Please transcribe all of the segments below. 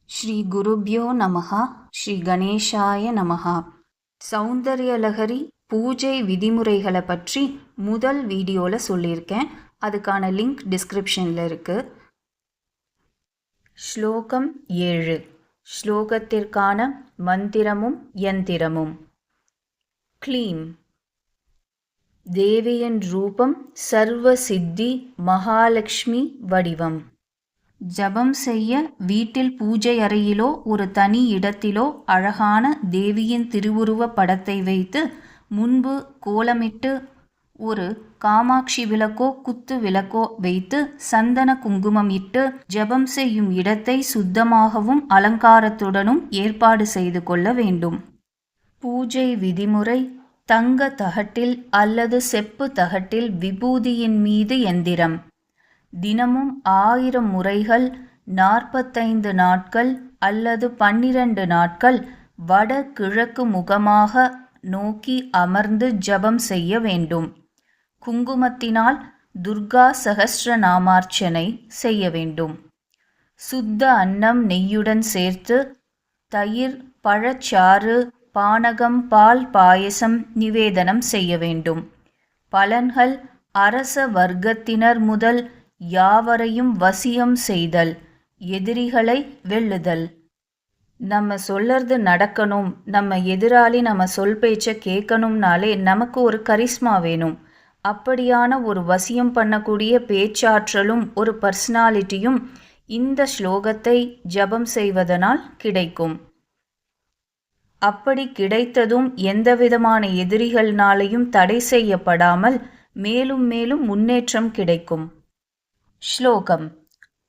ஸ்ரீ குருப்யோ நமஹ. ஸ்ரீ கணேஷாய நமஹ. சௌந்தர்யலஹரி பூஜை விதிமுறைகளை பற்றி முதல் வீடியோவில் சொல்லியிருக்கேன். அதுக்கான லிங்க் டிஸ்கிரிப்ஷனில் இருக்குது. ஸ்லோகம் 7. ஸ்லோகத்திற்கான மந்திரமும் யந்திரமும். க்ளீம். தேவியின் ரூபம் சர்வ சித்தி மகாலட்சுமி வடிவம். ஜபம் செய்ய வீட்டில் பூஜை அறையிலோ ஒரு தனி இடத்திலோ அழகான தேவியின் திருவுருவ படத்தை வைத்து முன்பு கோலமிட்டு ஒரு காமாட்சி விளக்கோ குத்து விளக்கோ வைத்து சந்தன குங்குமம் இட்டு ஜபம் செய்யும் இடத்தை சுத்தமாகவும் அலங்காரத்துடனும் ஏற்பாடு செய்து கொள்ள வேண்டும். பூஜை விதிமுறை: தங்க தகட்டில் அல்லது செப்பு தகட்டில் விபூதியின் மீது எந்திரம். தினமும் 1000 முறைகள் 45 நாட்கள் அல்லது 12 நாட்கள் வட கிழக்கு முகமாக நோக்கி அமர்ந்து ஜபம் செய்ய வேண்டும். குங்குமத்தினால் துர்கா சகஸ்ரநாமார்ச்சனை செய்ய வேண்டும். சுத்த அன்னம் நெய்யுடன் சேர்த்து தயிர், பழச்சாறு, பானகம், பால் பாயசம் நிவேதனம் செய்ய வேண்டும். பலன்கள்: அரச வர்க்கத்தினர் முதல் யாவரையும் வசியம் செய்தல், எதிரிகளை வெல்லுதல். நம்ம சொல்லறது நடக்கணும், நம்ம எதிராளி நம்ம சொல் பேச்சை கேட்கணும்னாலே நமக்கு ஒரு கரிஸ்மா வேணும். அப்படியான ஒரு வசியம் பண்ணக்கூடிய பேச்சாற்றலும் ஒரு பர்சனாலிட்டியும் இந்த ஸ்லோகத்தை ஜபம் செய்வதனால் கிடைக்கும். அப்படி கிடைத்ததும் எந்தவிதமான எதிரிகள்னாலையும் தடை செய்யப்படாமல் மேலும் மேலும் முன்னேற்றம் கிடைக்கும். ஸ்லோகம்.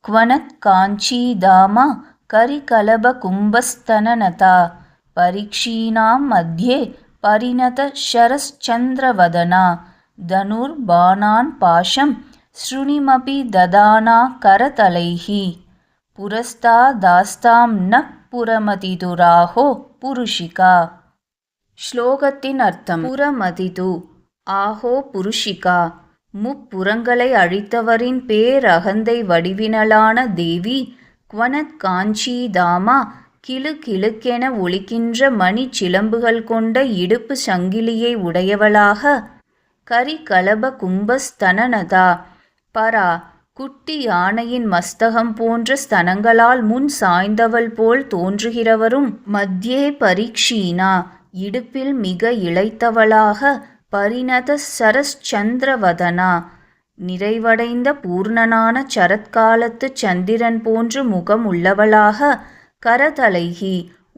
க்வனத் காஞ்சீதாமா கரிகலப கும்பஸ்தனநதா பரீக்ஷீணாம் மத்யே பரிணத ஷரஸ்சந்திரவதனா தனுர் பாணான் பாஷம் ஸ்ருணிமபி ததானா கரதலைஹி புரஸ்தாதாஸ்தாம் ந புரமதிதுராஹோ புருஷிகா. ஸ்லோகத்தின் அர்த்தம்: புரமதிது, ஆஹோ புருஷிகா, முப்புறங்களை அழித்தவரின் பேரகந்தை வடிவினளான தேவி. க்வனத் காஞ்சீதாமா, கிளு கிளுக்கென ஒலிக்கின்ற மணி சிலம்புகள் கொண்ட இடுப்பு சங்கிலியை உடையவளாக. கரிகலப கும்பஸ்தனநதா, பரா, குட்டி யானையின் மஸ்தகம் போன்ற ஸ்தனங்களால் முன் சாய்ந்தவள் போல் தோன்றுகிறவரும். மத்யே பரீக்ஷீணா, இடுப்பில் மிக இளைத்தவளாக. பரிணத சரஸ்சந்திரவதனா, நிறைவடைந்த பூர்ணனான சரத்காலத்து சந்திரன் போன்று முகம் உள்ளவளாக. கரதலைஹி,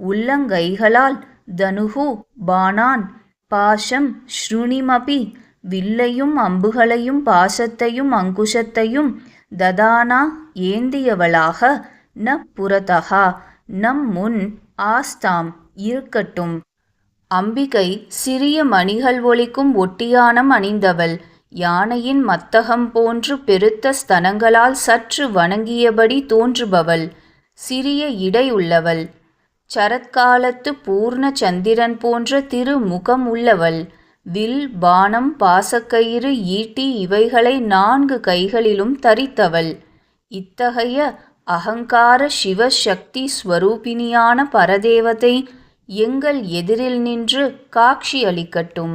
உள்ளங்கைகளால். தனுஹு, பாணான். பாஷம், ஸ்ருணிமபி, வில்லையும் அம்புகளையும் பாசத்தையும் அங்குஷத்தையும். ததானா, ஏந்தியவளாக. ந புரதஹா, நம் முன். ஆஸ்தாம், இருக்கட்டும். அம்பிகை சிறிய மணிகள் ஒலிக்கும் ஒட்டியானம் அணிந்தவள். யானையின் மத்தகம் போன்று பெருத்த ஸ்தனங்களால் சற்று வணங்கியபடி தோன்றுபவள். சிறிய இடை உள்ளவள். சரத்காலத்து பூர்ண சந்திரன் போன்ற திருமுகம் உள்ளவள். வில், பாணம், பாசக்கயிறு, ஈட்டி இவைகளை 4 கைகளிலும் தரித்தவள். இத்தகைய அகங்கார சிவசக்தி ஸ்வரூபிணியான பரதேவதை எங்கள் எதிரில் நின்று காட்சி அளிக்கட்டும்.